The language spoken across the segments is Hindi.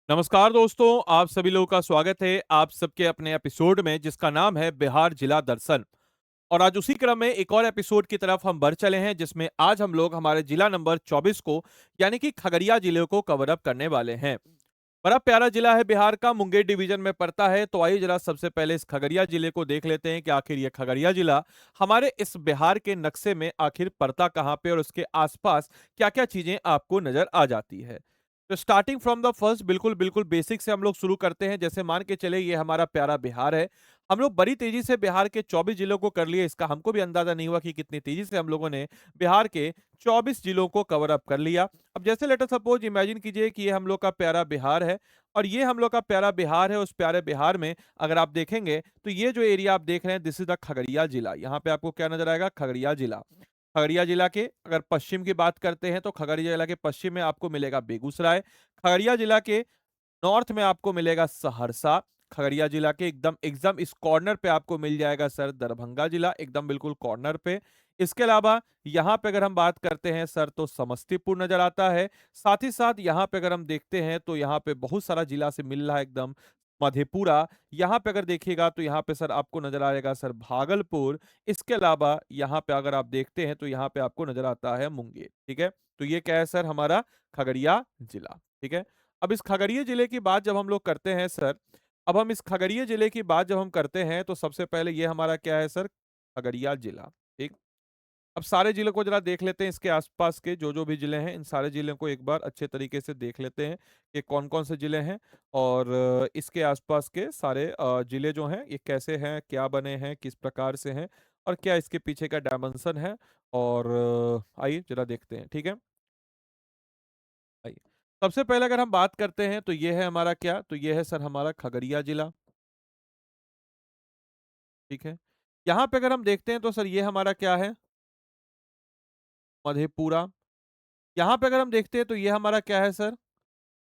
नमस्कार दोस्तों, आप सभी लोगों का स्वागत है आप सबके अपने एपिसोड में जिसका नाम है बिहार जिला दर्शन। और आज उसी क्रम में एक और एपिसोड की तरफ हम बढ़ चले हैं जिसमें आज हम लोग हमारे जिला नंबर 24 को यानी कि खगड़िया जिले को कवर अप करने वाले हैं। बड़ा प्यारा जिला है, बिहार का मुंगेर डिवीजन में पड़ता है। तो आइए जरा सबसे पहले इस खगड़िया जिले को देख लेते हैं कि आखिर ये खगड़िया जिला हमारे इस बिहार के नक्शे में आखिर पड़ता कहाँ पे और उसके आसपास क्या क्या चीजें आपको नजर आ जाती है। तो स्टार्टिंग फ्रॉम द फर्स्ट, बिल्कुल बिल्कुल बेसिक से हम लोग शुरू करते हैं। जैसे मान के चले ये हमारा प्यारा बिहार है। हम लोग बड़ी तेजी से बिहार के 24 जिलों को कर लिए, इसका हमको भी अंदाजा नहीं हुआ कि कितनी तेजी से हम लोगों ने बिहार के 24 जिलों को कवर अप कर लिया। अब जैसे लेटर सपोज इमेजिन कीजिए कि ये हम लोग का प्यारा बिहार है और ये हम लोग का प्यारा बिहार है। उस प्यारे बिहार में अगर आप देखेंगे तो ये जो एरिया आप देख रहे हैं, दिस इज द खगड़िया जिला। यहाँ पे आपको क्या नजर आएगा? खगड़िया जिला। खगड़िया जिला के अगर पश्चिम की बात करते हैं तो खगड़िया जिला के पश्चिम में आपको मिलेगा बेगूसराय। खगड़िया जिला के नॉर्थ में आपको मिलेगा सहरसा। खगड़िया जिला के एकदम एकदम इस कॉर्नर पे आपको मिल जाएगा सर दरभंगा जिला, एकदम बिल्कुल कॉर्नर पे। इसके अलावा यहाँ पे अगर हम बात करते हैं सर तो समस्तीपुर नजर आता है। साथ ही साथ यहाँ पे अगर हम देखते हैं तो यहाँ पे बहुत सारा जिला से मिल रहा है एकदम मधेपुरा। यहाँ पे अगर देखिएगा तो यहाँ पे सर आपको नजर आएगा सर भागलपुर। इसके अलावा यहाँ पे अगर आप देखते हैं तो यहाँ पे आपको नजर आता है मुंगेर। ठीक है, तो ये क्या है सर? हमारा खगड़िया जिला। ठीक है, अब इस खगड़िया जिले की बात जब हम लोग करते हैं सर, अब हम इस खगड़िया जिले की बात जब हम करते हैं तो सबसे पहले ये हमारा क्या है सर? खगड़िया जिला। ठीक, अब सारे जिलों को जरा देख लेते हैं। इसके आसपास के जो जो भी जिले हैं इन सारे जिलों को एक बार अच्छे तरीके से देख लेते हैं कि कौन कौन से जिले हैं और इसके आसपास के सारे जिले जो हैं ये कैसे हैं, क्या बने हैं, किस प्रकार से हैं और क्या इसके पीछे का डायमेंशन है। और आइए जरा देखते हैं। ठीक है, आइए सबसे पहले अगर हम बात करते हैं तो ये है हमारा क्या? तो ये है सर हमारा खगड़िया जिला। ठीक है, यहाँ पे अगर हम देखते हैं तो सर ये हमारा क्या है? मधेपुरा। यहाँ पे अगर हम देखते हैं तो ये हमारा क्या है सर?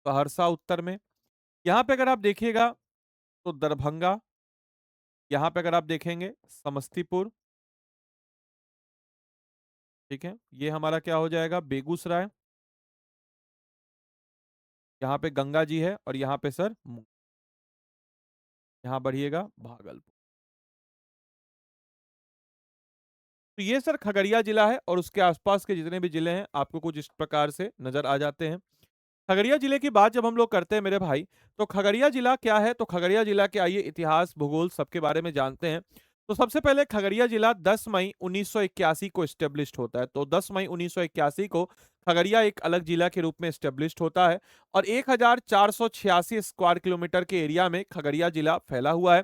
सहरसा उत्तर में। यहाँ पे अगर आप देखिएगा तो दरभंगा। यहाँ पे अगर आप देखेंगे समस्तीपुर। ठीक है, ये हमारा क्या हो जाएगा? बेगूसराय। यहाँ पे गंगा जी है और यहाँ पे सर यहाँ बढ़िएगा भागलपुर। तो ये सर खगड़िया जिला है और उसके आसपास के जितने भी जिले हैं आपको कुछ इस प्रकार से नजर आ जाते हैं। खगड़िया जिले की बात जब हम लोग करते हैं मेरे भाई, तो खगड़िया जिला क्या है? तो खगड़िया जिला के आइए इतिहास भूगोल सबके बारे में जानते हैं। तो सबसे पहले खगड़िया जिला 10 मई 1981 को एस्टेब्लिश्ड होता है। तो 10 मई 1981 को खगड़िया एक अलग जिला के रूप में एस्टेब्लिश्ड होता है और 1486 स्क्वायर किलोमीटर के एरिया में खगड़िया जिला फैला हुआ है।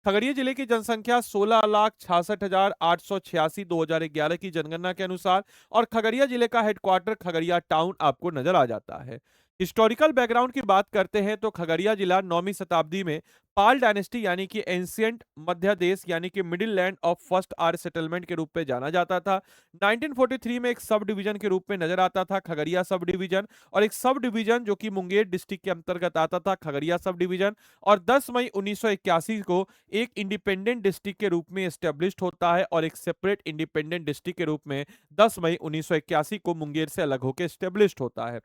खगड़िया जिले की जनसंख्या 16,66,886 2011 की जनगणना के अनुसार और खगड़िया जिले का हेडक्वार्टर खगड़िया टाउन आपको नजर आ जाता है। हिस्टोरिकल बैकग्राउंड की बात करते हैं तो खगड़िया जिला 9वीं शताब्दी में पाल डायनेस्टी यानी कि एंशियंट मध्य देश यानी कि middle land of first Arya settlement के रूप में जाना जाता था। 1943 में एक सब डिवीजन के रूप में नजर आता था खगड़िया सब डिवीजन, और एक सब डिवीजन जो कि मुंगेर डिस्ट्रिक्ट के अंतर्गत आता था खगड़िया सब डिवीजन। और 10 मई 1981 को एक इंडिपेंडेंट डिस्ट्रिक्ट के रूप में एस्टेब्लिश्ड होता है और एक सेपरेट इंडिपेंडेंट डिस्ट्रिक्ट के रूप में 10 मई 1981 को मुंगेर से अलग होकर एस्टेब्लिश्ड होता है।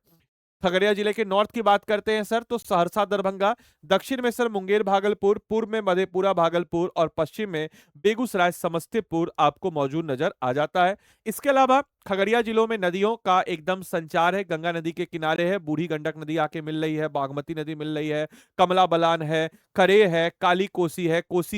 खगड़िया जिले के नॉर्थ की बात करते हैं सर तो सहरसा दरभंगा, दक्षिण में सर मुंगेर भागलपुर, पूर्व में मधेपुरा भागलपुर और पश्चिम में बेगूसराय समस्तीपुर आपको मौजूद नजर आ जाता है। इसके अलावा खगड़िया जिलों में नदियों का एकदम संचार है। गंगा नदी के किनारे है, बूढ़ी गंडक नदी आके मिल रही है, बागमती नदी मिल रही है, कमला बलान है, करे है, काली कोसी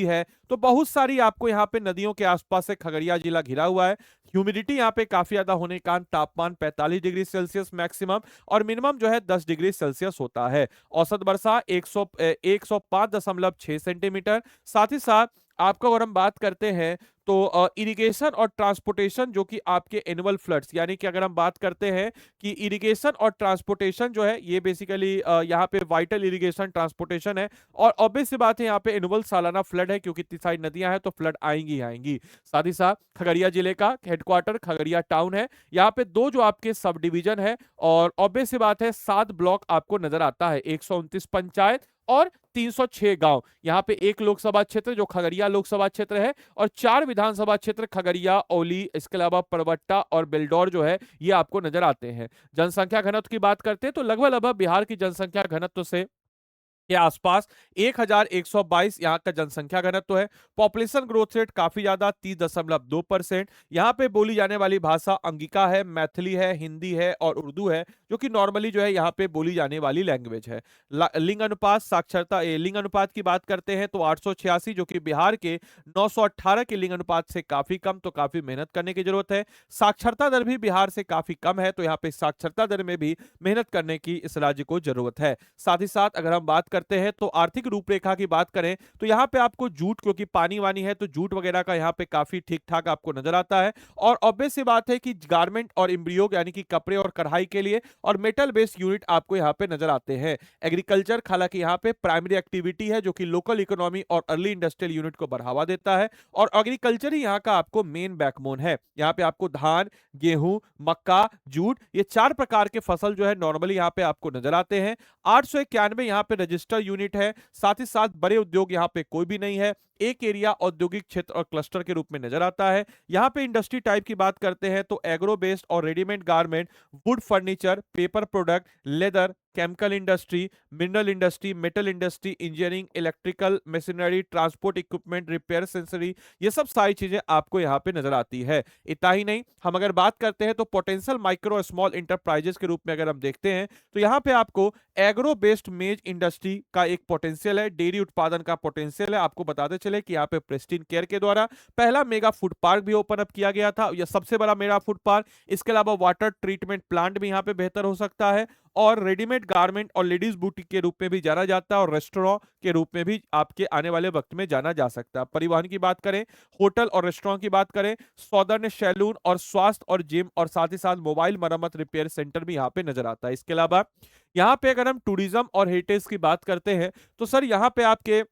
है। तो बहुत सारी आपको यहाँ पे नदियों के आसपास से खगड़िया जिला घिरा हुआ है। ह्यूमिडिटी यहाँ पे काफी ज्यादा होने के कारण तापमान 45 डिग्री सेल्सियस मैक्सिमम और मिनिमम जो है 10 डिग्री सेल्सियस होता है। औसत वर्षा 105.6 सेंटीमीटर। साथ ही साथ आपको अगर हम बात करते हैं तो इरिगेशन और ट्रांसपोर्टेशन जो कि आपके एनुअल फ्लड्स यानी कि अगर हम बात करते हैं कि इरिगेशन और ट्रांसपोर्टेशन जो है ये बेसिकली यहाँ पे वाइटल इरिगेशन ट्रांसपोर्टेशन है। और ऑब्वियस सी बात है यहाँ पे एनुअल सालाना फ्लड है क्योंकि इतनी सारी नदियां हैं तो फ्लड आएंगी ही आएंगी। साथ ही साथ खगड़िया जिले का हेडक्वार्टर खगड़िया टाउन है। यहाँ पे दो जो आपके सब डिवीजन है और ऑब्वियस सी बात है 7 ब्लॉक आपको नजर आता है, 129 पंचायत और 306 गांव। यहाँ पे एक लोकसभा क्षेत्र जो खगड़िया लोकसभा क्षेत्र है और 4 विधानसभा क्षेत्र खगड़िया, औली, इसके अलावा परबट्टा और बेलडौर जो है ये आपको नजर आते हैं। जनसंख्या घनत्व की बात करते हैं तो लगभग लगभग बिहार की जनसंख्या घनत्व से के आसपास 1122 यहाँ का जनसंख्या घनत्व है। पॉपुलेशन ग्रोथ रेट काफी ज्यादा 30.2%। यहाँ पे बोली जाने वाली भाषा अंगिका है, मैथिली है, हिंदी है और उर्दू है, जो कि नॉर्मली जो है यहाँ पे बोली जाने वाली लैंग्वेज है। लिंग अनुपात साक्षरता लिंग अनुपात की बात करते हैं तो 886, जो कि बिहार के 918 के लिंग अनुपात से काफी कम, तो काफी मेहनत करने की जरूरत है। साक्षरता दर भी बिहार से काफी कम है, तो यहाँ पे साक्षरता दर में भी मेहनत करने की इस राज्य को जरूरत है। साथ ही साथ अगर हम बात करते हैं तो आर्थिक रूपरेखा की बात करें तो यहाँ पे आपको जूट, क्योंकि पानी वानी है तो जूट वगैरह का यहाँ पे काफी ठीक ठाक आपको नजर आता है। और ऑब्वियस सी बात है कि गारमेंट और एम्ब्रियो यानी कि कपड़े और कढ़ाई के लिए और मेटल बेस्ड यूनिट आपको यहाँ पे नजर आते हैं। एग्रीकल्चर हालांकि यहाँ पे प्राइमरी एक्टिविटी है, जो कि लोकल इकोनॉमी और अर्ली इंडस्ट्रियल यूनिट को बढ़ावा देता है। और एग्रीकल्चर ही यहाँ का आपको मेन बैकबोन है। यहाँ पे आपको धान, गेहूं, मक्का, जूट, ये 4 प्रकार के फसल जो है नॉर्मली यहाँ पे आपको नजर आते हैं। 891 यहाँ पे रजिस्टर यूनिट है। साथ ही साथ बड़े उद्योग यहाँ पे कोई भी नहीं है। एक एरिया औद्योगिक क्षेत्र और क्लस्टर के रूप में नजर आता है। यहाँ पे इंडस्ट्री टाइप की बात करते हैं तो एग्रो बेस्ड और readymade garment, would furniture, paper product, leather, chemical industry, mineral industry, metal industry, engineering, electrical machinery, transport equipment, repair, sensory, ये सब सारी चीजें आपको यहाँ पे नजर आती है। इतना ही नहीं, हम अगर बात करते हैं तो पोटेंशियल माइक्रो स्मॉल इंटरप्राइजेस के रूप में अगर हम देखते हैं तो यहाँ पे आपको एग्रो बेस्ड मेज इंडस्ट्री का एक पोटेंशियल है, डेयरी उत्पादन का पोटेंशियल है। आपको बताते चले कि यहाँ पे प्रेस्टीन केयर के द्वारा पहला मेगा फूड पार्क भी ओपन अप किया गया था, यह सबसे बड़ा मेगा फूड पार्क। इसके अलावा वाटर ट्रीटमेंट प्लांट भी यहाँ पे बेहतर हो सकता है। और रेडीमेड गारमेंट और लेडीज बुटीक के रूप में भी जाना जाता है, और रेस्टोरेंट के रूप में भी आपके आने वाले वक्त में जाना जा सकता है। परिवहन की बात करें, होटल और रेस्टोरेंट की बात करें, सौदर्य सैलून और स्वास्थ्य और जिम और साथ ही साथ मोबाइल मरम्मत रिपेयर सेंटर भी यहाँ पे नजर आता है। इसके अलावा यहाँ पे अगर हम टूरिज्म और हेरिटेज की बात करते हैं तो सर यहाँ पे आपके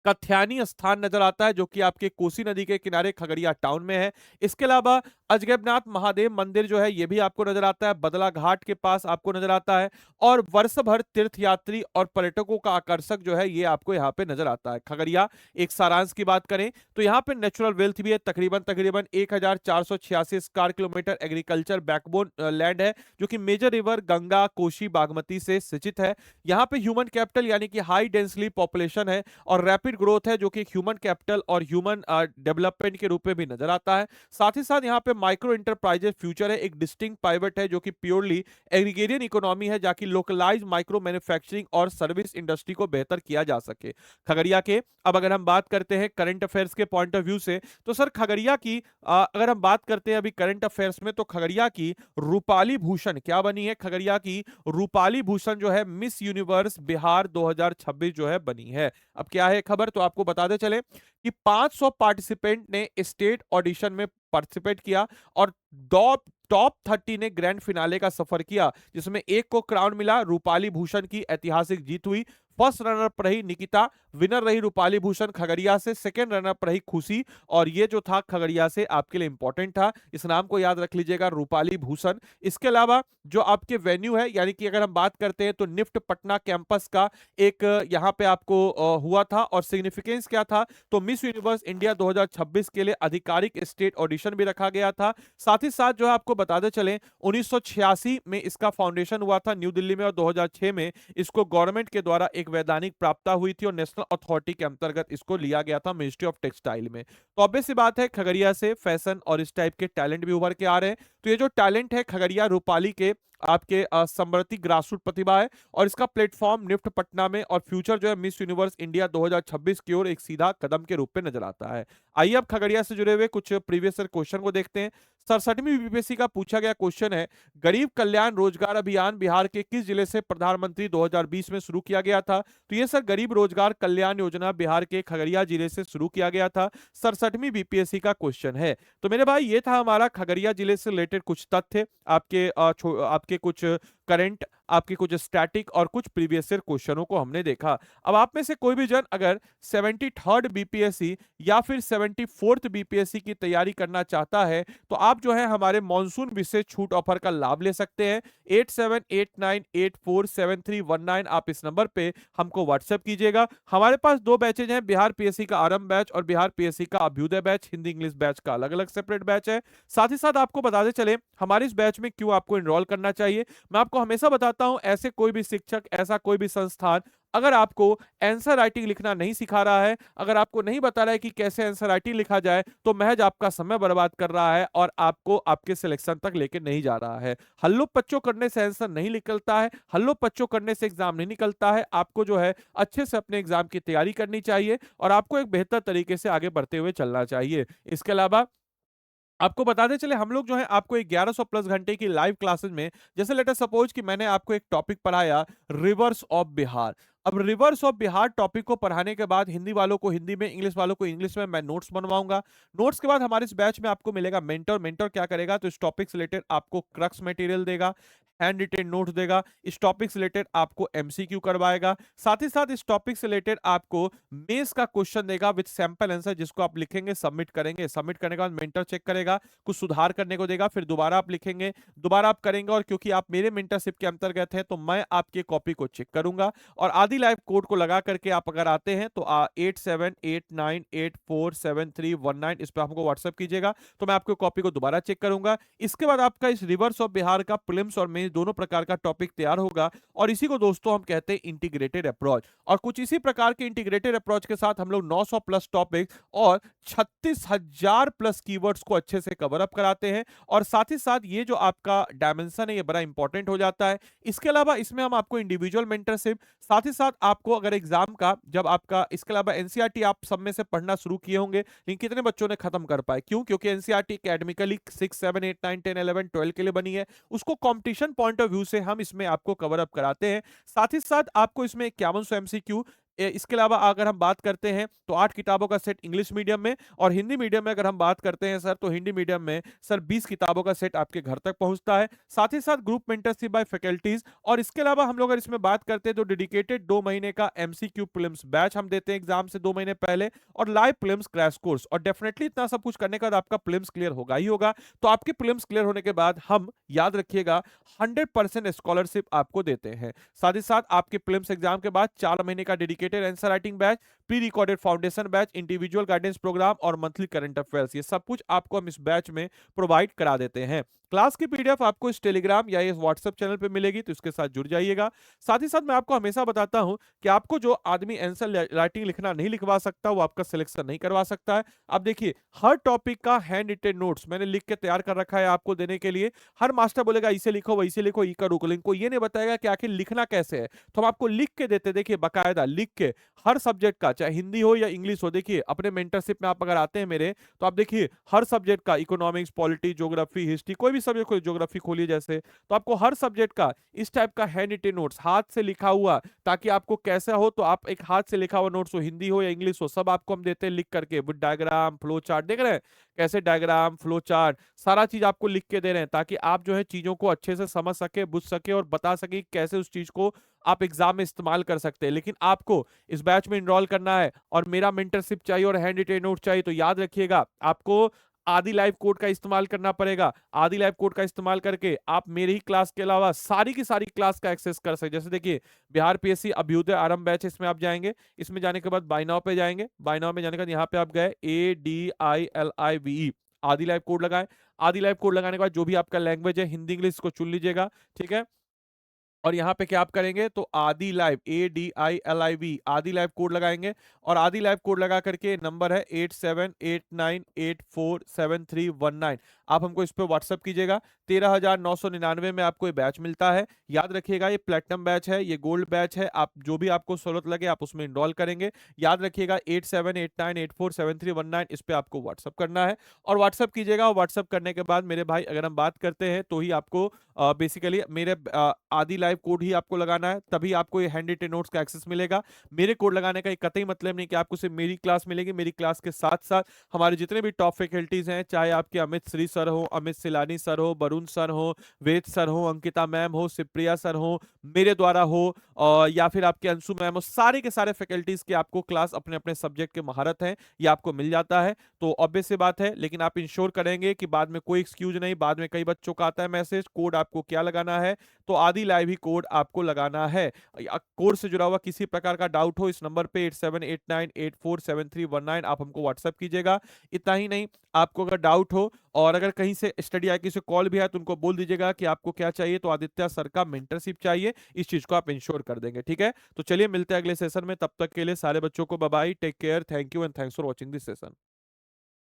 कथ्यानी स्थान नजर आता है, जो कि आपके कोसी नदी के किनारे खगड़िया टाउन में है। इसके अलावा अजगैबनाथ महादेव मंदिर जो है ये भी आपको नजर आता है, बदला घाट के पास आपको नजर आता है। और वर्ष भर तीर्थयात्री और पर्यटकों का आकर्षक जो है ये आपको यहाँ पे नजर आता है खगड़िया। एक सारांश की बात करें तो यहाँ पे नेचुरल वेल्थ भी है, तकरीबन तकरीबन 1486 square kilometre agriculture backbone land है, जो कि मेजर रिवर गंगा, कोसी, बागमती से सिंचित है। यहाँ पे ह्यूमन कैपिटल यानी कि हाई डेंसली पॉपुलेशन है और रैपिड ग्रोथ है, जो कि ह्यूमन कैपिटल और ह्यूमन डेवलपमेंट के रूप में भी नजर आता है। साथ ही साथ यहाँ पे माइक्रो इंटरप्राइजेस फ्यूचर है, एक डिस्टिंक्ट पाइवट है, जो कि प्योरली एग्रीगेरियन इकोनॉमी है, जाकि लोकलाइज माइक्रो मैन्युफैक्चरिंग और सर्विस इंडस्ट्री को बेहतर किया जा सके खगड़िया के। अब अगर हम बात करते हैं करंट अफेयर्स के पॉइंट ऑफ व्यू से तो सर खगड़िया की अगर हम बात करते हैं अभी करंट अफेयर्स में, तो खगड़िया की रूपाली भूषण क्या बनी है? खगड़िया की रूपाली भूषण जो है मिस यूनिवर्स बिहार 2026 जो है बनी है। अब क्या है खबर, तो आपको बताते चले कि 500 पार्टिसिपेंट ने स्टेट ऑडिशन में पार्टिसिपेट किया और टॉप 30 ने ग्रैंड फिनाले का सफर किया, जिसमें एक को क्राउन मिला। रूपाली भूषण की ऐतिहासिक जीत हुई। फर्स्ट रनर पर रही निकिता, विनर रही रूपाली भूषण खगड़िया से। सेकंड रनर पर रही खुशी, और ये जो था खगड़िया से आपके लिए इंपॉर्टेंट था, इस नाम को याद रख लीजिएगा, रूपाली भूषण। इसके अलावा जो आपके वेन्यू है, यानी कि अगर हम बात करते हैं तो निफ्ट पटना कैंपस का एक यहाँ पे आपको हुआ था, और सिग्निफिकेंस क्या था, तो मिस यूनिवर्स इंडिया 2026 के लिए आधिकारिक स्टेट ऑडिशन भी रखा गया था। साथ ही साथ जो है आपको बताते चले 1986 में इसका फाउंडेशन हुआ था न्यू दिल्ली में, और 2006 में इसको गवर्नमेंट के द्वारा एक वैधानिक प्राप्तता हुई थी और नेशनल अथॉरिटी के अंतर्गत इसको लिया गया था मिनिस्ट्री ऑफ टेक्सटाइल में। तो ऑब्वियस सी बात है खगड़िया से फैशन और इस टाइप के टैलेंट भी उभर के आ रहे हैं। तो ये जो टैलेंट है खगड़िया रूपाली के आपके समृद्धि ग्रासरूट प्रतिभा है, और इसका प्लेटफॉर्म निफ्ट पटना में और फ्यूचर जो है मिस यूनिवर्स इंडिया 2026 की ओर एक सीधा कदम के रूप में नजर आता है। आइए अब खगड़िया से जुड़े हुए कुछ प्रीवियस क्वेश्चन को देखते हैं। 67वीं बीपीएससी का पूछा गया क्वेश्चन है, गरीब कल्याण रोजगार अभियान बिहार के किस जिले से प्रधानमंत्री 2020 में शुरू किया गया था? तो ये सर गरीब रोजगार कल्याण योजना बिहार के खगड़िया जिले से शुरू किया गया था। 67वीं बीपीएससी का क्वेश्चन है। तो मेरे भाई ये था हमारा खगड़िया जिले से रिलेटेड कुछ तथ्य, आपके कुछ करंट, आपके कुछ स्टैटिक और कुछ प्रीवियस ईयर क्वेश्चनों को हमने देखा। अब आप में से कोई भी जन अगर 73rd बीपीएससी या फिर 74th बीपीएससी की तैयारी करना चाहता है तो आप जो है हमारे मॉनसून विशेष छूट ऑफर का लाभ ले सकते हैं। 8789847319 आप इस नंबर पे हमको व्हाट्सएप कीजिएगा। हमारे पास 2 बैचेज हैं, बिहार पीएससी का आरंभ बैच और बिहार पीएससी का Abhyuday batch. Hindi English batch का अलग अलग सेपरेट बैच है। साथ ही साथ आपको बताते चले हमारे इस बैच में क्यों आपको एनरोल करना चाहिए। मैं आपको हमेशा बताता हूं, ऐसे कोई भी शिक्षक, ऐसा कोई भी संस्थान अगर आपको आंसर राइटिंग लिखना नहीं सिखा रहा है, अगर आपको नहीं बता रहा है कि कैसे आंसर राइटिंग लिखा जाए, तो महज आपका समय बर्बाद कर रहा है और आपको आपके सिलेक्शन तक लेके नहीं जा रहा है। हल्लो पच्चो करने से आंसर नहीं निकलता है, हल्लो पच्चो करने से एग्जाम नहीं निकलता है। आपको जो है अच्छे से अपने एग्जाम की तैयारी करनी चाहिए और आपको एक बेहतर तरीके से आगे बढ़ते हुए चलना चाहिए। इसके अलावा आपको बताते चले, हम लोग जो है आपको 1100 प्लस घंटे की लाइव क्लासेस में, जैसे लेट अस सपोज कि मैंने आपको एक टॉपिक पढ़ाया, रिवर्स ऑफ बिहार। अब रिवर्स ऑफ बिहार टॉपिक को पढ़ाने के बाद हिंदी वालों को हिंदी में, इंग्लिश वालों को इंग्लिश में मैं नोट्स बनवाऊंगा। नोट्स के बाद हमारे इस बैच में आपको मिलेगा मेंटर। मेंटर क्या करेगा, तो इस टॉपिक से रिलेटेड आपको क्रक्स मटेरियल देगा, हैंड रिटेन नोट्स देगा, इस टॉपिक से रिलेटेड आपको एमसीक्यू करवाएगा, साथ ही साथ इस टॉपिक से रिलेटेड आपको मेंस का क्वेश्चन देगा विद सैंपल आंसर, जिसको आप लिखेंगे, सबमिट करेंगे। सबमिट करने के बाद मेंटर चेक करेगा, कुछ सुधार करने को देगा, फिर दोबारा आप लिखेंगे, दोबारा आप करेंगे, और क्योंकि आप मेरे मेंटरशिप के अंतर्गत है तो मैं आपके कॉपी को चेक करूंगा। और आदि लाइव कोड को लगा करके आप अगर आते हैं तो 8789847319 इस पर हमको व्हाट्सएप कीजिएगा, तो मैं आपकी कॉपी को दोबारा चेक करूंगा। इसके बाद आपका इस रिवर्स ऑफ बिहार का प्रीलिम्स और मेंस दोनों प्रकार का टॉपिक तैयार होगा, और इसी को दोस्तों हम कहते हैं इंटीग्रेटेड अप्रोच। और कुछ इसी प्रकार के इंटीग्रेटेड अप्रोच के साथ हम लोग 900 प्लस टॉपिक और 36,000 प्लस कीवर्ड्स को अच्छे से कवर अप कराते हैं। और साथ ही साथ ये जो आपका डायमेंशन है ये बड़ा इंपॉर्टेंट हो जाता है। इसके अलावा इसमें हम आपको इंडिविजुअल मेंटरशिप, साथ ही साथ आपको अगर एग्जाम का जब आपका, इसके अलावा एनसीईआरटी आप सब में से पढ़ना शुरू किए होंगे, लेकिन कितने बच्चों ने खत्म कर पाए? क्यों? क्योंकि एनसीईआरटी एकेडमिकली 6 7 8 9 10 11 12 के लिए बनी है, उसको कंपटीशन पॉइंट ऑफ व्यू से हम इसमें आपको कवर अप कराते हैं। साथ ही साथ आपको इसमें 5100 एमसीक्यू, इसके अलावा अगर हम बात करते हैं तो 8 किताबों का सेट इंग्लिश मीडियम में, और हिंदी मीडियम में अगर हम बात करते हैं सर, तो हिंदी मीडियम में सर 20 किताबों का सेट आपके घर तक पहुंचता है। साथ ही साथ ग्रुप मेंटरशिप बाय फैकल्टीज, और इसके अलावा हम लोग अगर इसमें बात करते हैं तो डेडिकेटेड 2 महीने का एमसीक्यू प्रीलिम्स बैच हम देते हैं एग्जाम से 2 महीने पहले, और लाइव प्रीलिम्स क्रैश कोर्स। और डेफिनेटली इतना सब कुछ करने के बाद आपका प्रीलिम्स क्लियर होगा ही होगा। तो आपके प्रीलिम्स क्लियर होने के बाद हम, याद रखिएगा, 100% स्कॉलरशिप आपको देते हैं। साथ ही साथ आपके प्रीलिम्स एग्जाम के बाद 4 महीने का dedicated answer writing batch, pre recorded foundation batch, individual guidance program और मंथली करंट अफेयर्स, ये सब कुछ आपको हम इस बैच में प्रोवाइड करा देते हैं। क्लास की पीडीएफ आपको इस टेलीग्राम या इस व्हाट्सएप चैनल पे मिलेगी, तो इसके साथ जुड़ जाइएगा। साथ ही साथ मैं आपको हमेशा बताता हूं कि आपको जो आदमी आंसर राइटिंग लिखना नहीं लिखवा सकता, वो आपका सिलेक्शन नहीं करवा सकता है। अब देखिए, हर टॉपिक का हैंड रिटेन नोट्स मैंने लिख के तैयार कर रखा है आपको देने के लिए। हर मास्टर बोलेगा इसे लिखो, वैसे लिखो, ई करो, इनको ये नहीं बताएगा कि आखिर लिखना कैसे है, तो हम आपको लिख के देते। देखिए बाकायदा लिख के हर सब्जेक्ट का, चाहे हिंदी हो या इंग्लिश हो। देखिए अपने मेंटरशिप में आप अगर आते हैं मेरे, तो आप देखिए हर सब्जेक्ट का, इकोनॉमिक्स, पॉलिटी, ज्योग्राफी, हिस्ट्री, कोई भी सब्जेक्ट हो, ज्योग्राफी खोलिए जैसे, तो आपको हर सब्जेक्ट का इस टाइप का हैंड रिटेन नोट्स हाथ से लिखा हुआ, ताकि आपको कैसा हो तो आप एक हाथ से लिखा हुआ नोट्स हो, हिंदी हो या इंग्लिश हो, सब आपको हम देते हैं लिख करके, विद डायग्राम, फ्लो चार्ट। देख रहे हैं कैसे डायग्राम, फ्लो चार्ट, सारा चीज आपको लिख के दे रहे हैं, ताकि आप जो है चीजों को अच्छे से समझ सके, बुझ सके और बता सके कैसे उस चीज को आप एग्जाम में इस्तेमाल कर सकते हैं। लेकिन आपको इस बैच में इनरोल करना है और मेरा मेंटरशिप चाहिए और हैंड रिटेन नोट चाहिए, तो याद रखिएगा आपको आदि लाइव कोड का इस्तेमाल करना पड़ेगा। आदि लाइव कोड का इस्तेमाल करके आप मेरी ही क्लास के अलावा सारी की सारी क्लास का एक्सेस कर सकते। जैसे देखिए बिहार पीएससी अभ्युदय आरंभ बैच, इसमें आप जाएंगे, इसमें जाने के बाद बाय नाउ पे जाएंगे, बाय नाउ में जाने के बाद यहाँ पे आप गए ADILIVE, आदि लाइव कोड लगाए। आदि लाइव कोड लगाने के बाद जो भी आपका लैंग्वेज है, हिंदी इंग्लिश को चुन लीजिएगा, ठीक है। और यहाँ पे क्या आप करेंगे, तो आदि लाइव, ADILIV, आदि लाइव कोड लगाएंगे, और आदि लाइव कोड लगा करके नंबर है 8789847319, आप हमको इस पे व्हाट्सअप कीजिएगा। 13,999 में आपको ये बैच मिलता है। याद रखिएगा ये प्लेटिनम बैच है, ये गोल्ड बैच है, आप जो भी आपको सहूलत लगे आप उसमें इनरोल करेंगे। याद रखिएगा 8789847319, इस पे आपको व्हाट्सअप करना है, और व्हाट्सअप कीजिएगा। और व्हाट्सअप करने के बाद मेरे भाई अगर हम बात करते हैं तो ही आपको बेसिकली मेरे आदि लाइव कोड ही आपको लगाना है, तभी आपको ये हैंड रिटेन नोट्स का एक्सेस मिलेगा। मेरे कोड लगाने का एक कतई मतलब नहीं कि आपको सिर्फ मेरी क्लास मिलेगी। मेरी क्लास के साथ साथ हमारे जितने भी टॉप फैकल्टीज हैं, चाहे आपके अमित श्री सर हो, अमित सिलानी सर हो, वरुण सर हो, वेद सर हो, अंकिता मैम हो, शिवप्रिया सर हो, मेरे द्वारा हो, और या फिर आपके अंशु मैम हो, सारे के सारे फैकल्टीज के आपको क्लास अपने अपने सब्जेक्ट के महारत है, ये आपको मिल जाता है। तो ऑब्वियस सी बात है, लेकिन आप इंश्योर करेंगे कि बाद में कोई एक्सक्यूज नहीं, बाद में कई बच्चों का आता है मैसेज, कोड आपको क्या लगाना है, तो आदि लाइव ही कोड आपको लगाना है। कोर्स से जुड़ा हुआ किसी प्रकार का डाउट हो, इस नंबर पे 8789847319 आप हमको व्हाट्सएप कीजिएगा। इतना ही नहीं, आपको अगर डाउट हो और अगर कहीं से स्टडी आई से कॉल भी आए तो उनको बोल दीजिएगा कि आपको क्या चाहिए, तो आदित्य सर का मेंटरशिप चाहिए, इस चीज को आप इंश्योर कर देंगे। ठीक है, तो चलिए मिलते हैं अगले सेशन में, तब तक के लिए सारे बच्चों को bye bye, take care, thank you and thanks for watching this session.